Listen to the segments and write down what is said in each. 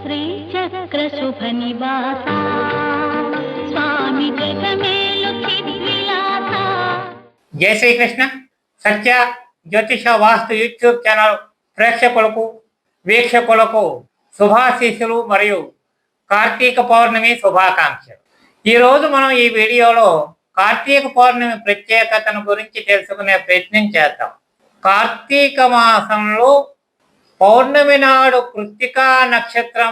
శ్రీచక్ర శుభ నివాస స్వామి జగమేలు చిద్విలాస. జై శ్రీకృష్ణ. సత్య జ్యోతిష వాస్తు యూట్యూబ్ ఛానల్ ప్రేక్షకులకు వీక్షకులకు శుభాశీస్సులు మరియు కార్తీక పౌర్ణమి శుభాకాంక్షలు. ఈరోజు మనం ఈ వీడియోలో కార్తీక పౌర్ణమి ప్రత్యేకతను గురించి తెలుసుకునే ప్రయత్నం చేద్దాం. కార్తీక మాసంలో పౌర్ణమి నాడు కృత్తికా నక్షత్రం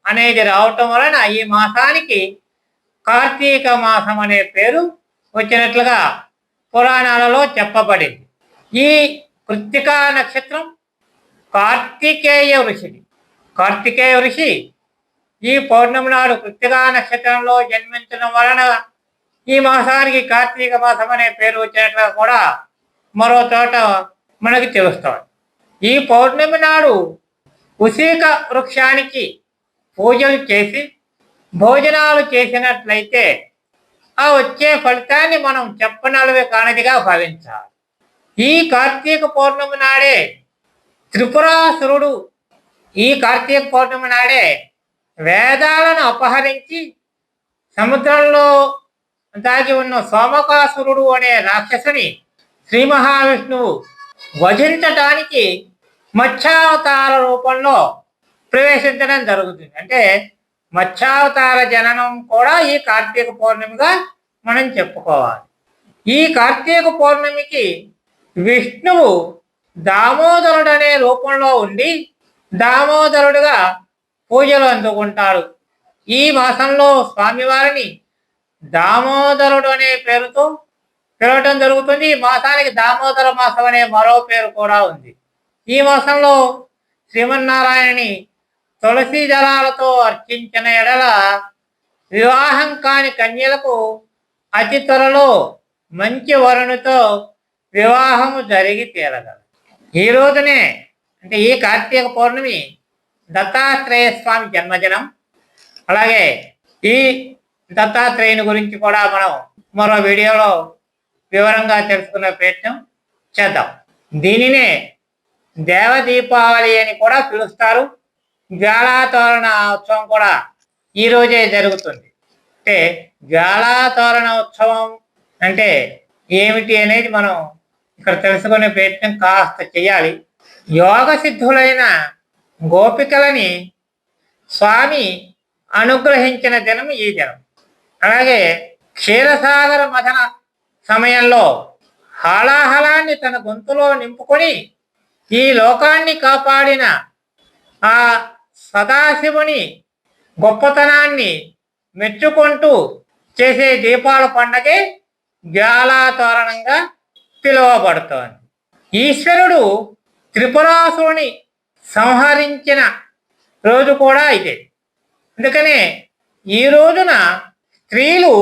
అనేది రావటం వలన ఈ మాసానికి కార్తీక మాసం అనే పేరు వచ్చినట్లుగా పురాణాలలో చెప్పబడింది. ఈ కృత్తికా నక్షత్రం కార్తికేయ ఋషిది. కార్తికేయ ఋషి ఈ పౌర్ణమి నాడు కృత్తికా నక్షత్రంలో జన్మించడం వలన ఈ మాసానికి కార్తీక మాసం అనే పేరు వచ్చినట్లుగా కూడా మరో చోట మనకి తెలుస్తుంది. ఈ పౌర్ణమి నాడు ఉసిక వృక్షానికి పూజలు చేసి భోజనాలు చేసినట్లయితే ఆ వచ్చే ఫలితాన్ని మనం చెప్పనలవి కానిదిగా భావించాలి. ఈ కార్తీక పౌర్ణమి నాడే త్రిపురాసురుడు ఈ కార్తీక పౌర్ణమి నాడే వేదాలను అపహరించి సముద్రంలో దాగి ఉన్న సోమకాసురుడు అనే రాక్షసుని శ్రీ మహావిష్ణువు వధించటానికి మత్స్యావతార రూపంలో ప్రవేశించడం జరుగుతుంది. అంటే మత్స్యావతార జననం కూడా ఈ కార్తీక పౌర్ణమిగా మనం చెప్పుకోవాలి. ఈ కార్తీక పౌర్ణమికి విష్ణువు దామోదరుడు అనే రూపంలో ఉండి దామోదరుడుగా పూజలు అందుకుంటాడు. ఈ మాసంలో స్వామివారిని దామోదరుడు అనే పేరుతో పిలవటం జరుగుతుంది. ఈ మాసానికి దామోదర మాసం అనే మరో పేరు కూడా ఉంది. ఈ మాసంలో శ్రీమన్నారాయణని తులసి దళాలతో అర్చించిన ఎడల వివాహం కాని కన్యలకు అతి త్వరలో మంచి వరునితో వివాహము జరిగి తీరగలదు. ఈ రోజునే అంటే ఈ కార్తీక పౌర్ణమి దత్తాత్రేయ స్వామి జన్మదినం. అలాగే ఈ దత్తాత్రేయుని గురించి కూడా మనం మరో వీడియోలో వివరంగా తెలుసుకునే ప్రయత్నం చేద్దాం. దీనినే దేవ దీపావళి అని కూడా పిలుస్తారు. జ్వాలాతోరణ ఉత్సవం కూడా ఈరోజే జరుగుతుంది. అంటే జ్వాలాతోరణ ఉత్సవం అంటే ఏమిటి అనేది మనం ఇక్కడ తెలుసుకునే ప్రయత్నం కాస్త చేయాలి. యోగ సిద్ధులైన గోపికలని స్వామి అనుగ్రహించిన దినం ఈ దినం. అలాగే క్షీరసాగర మథన సమయంలో హాలాహలాన్ని తన గొంతులో నింపుకొని ఈ లోకాన్ని కాపాడిన ఆ సదాశివుని గొప్పతనాన్ని మెచ్చుకుంటూ చేసే దీపాల పండగే జ్వాలాతోరణంగా పిలువబడుతోంది. ఈశ్వరుడు త్రిపురాసురుని సంహరించిన రోజు కూడా ఇదే. అందుకనే ఈ రోజున స్త్రీలు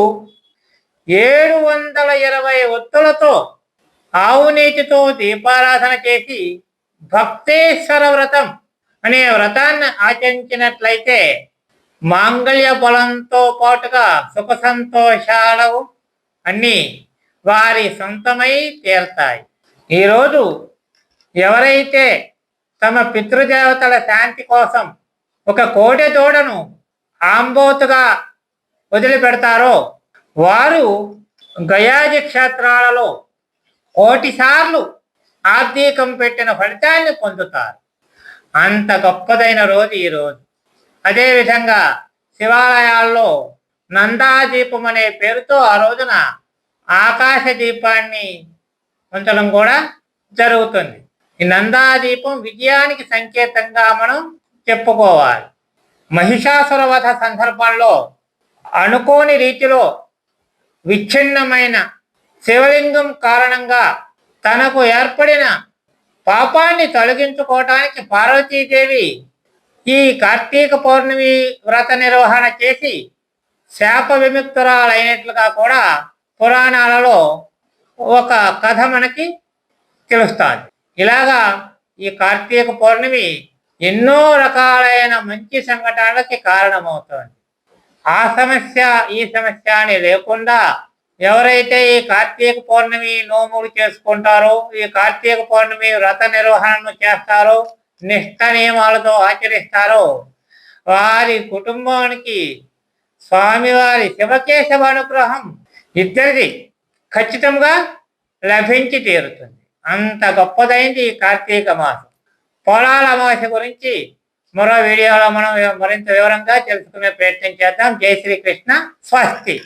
720 ఒత్తులతో ఆవు నీటితో దీపారాధన చేసి భక్తేశ్వర వ్రతం అనే వ్రతాన్ని ఆచరించినట్లయితే మాంగళ్య బలంతో పాటుగా సుఖ సంతోషాలు అన్నీ వారి సొంతమై తీరుతాయి. ఈరోజు ఎవరైతే తమ పితృదేవతల శాంతి కోసం ఒక కోడె దూడను ఆంబోతుగా వదిలిపెడతారో వారు గయాజి క్షేత్రాలలో 1,000 సార్లు ఆబ్దీకం పెట్టిన ఫలితాన్ని పొందుతారు. అంత గొప్పదైన రోజు ఈరోజు. అదేవిధంగా శివాలయాల్లో నందాదీపం అనే పేరుతో ఆ రోజున ఆకాశ దీపాన్ని ఉంచడం కూడా జరుగుతుంది. ఈ నందాదీపం విజయానికి సంకేతంగా మనం చెప్పుకోవాలి. మహిషాసుర వధ సందర్భంలో అనుకోని రీతిలో విచ్ఛిన్నమైన శివలింగం కారణంగా తనకు ఏర్పడిన పాపాన్ని తొలగించుకోవటానికి పార్వతీదేవి ఈ కార్తీక పౌర్ణమి వ్రత నిర్వహణ చేసి శాప విముక్తురాలైనట్లుగా కూడా పురాణాలలో ఒక కథ మనకి తెలుస్తుంది. ఇలాగా ఈ కార్తీక పౌర్ణమి ఎన్నో రకాలైన మంచి సంఘటనలకి కారణమవుతుంది. ఆ సమస్య ఈ సమస్య అని లేకుండా ఎవరైతే ఈ కార్తీక పౌర్ణమి నోములు చేసుకుంటారో, ఈ కార్తీక పౌర్ణమి వ్రత నిర్వహణను చేస్తారో, నిష్ఠ నియమాలతో ఆచరిస్తారో వారి కుటుంబానికి స్వామివారి శివకేశవ అనుగ్రహం ఇద్దరిది ఖచ్చితంగా లభించి తీరుతుంది. అంత గొప్పదైంది ఈ కార్తీక మాసం. పొలాల అమావాస్య గురించి మరో వీడియోలో మనం మరింత వివరంగా తెలుసుకునే ప్రయత్నం చేద్దాం. జై శ్రీకృష్ణ. స్వస్తి.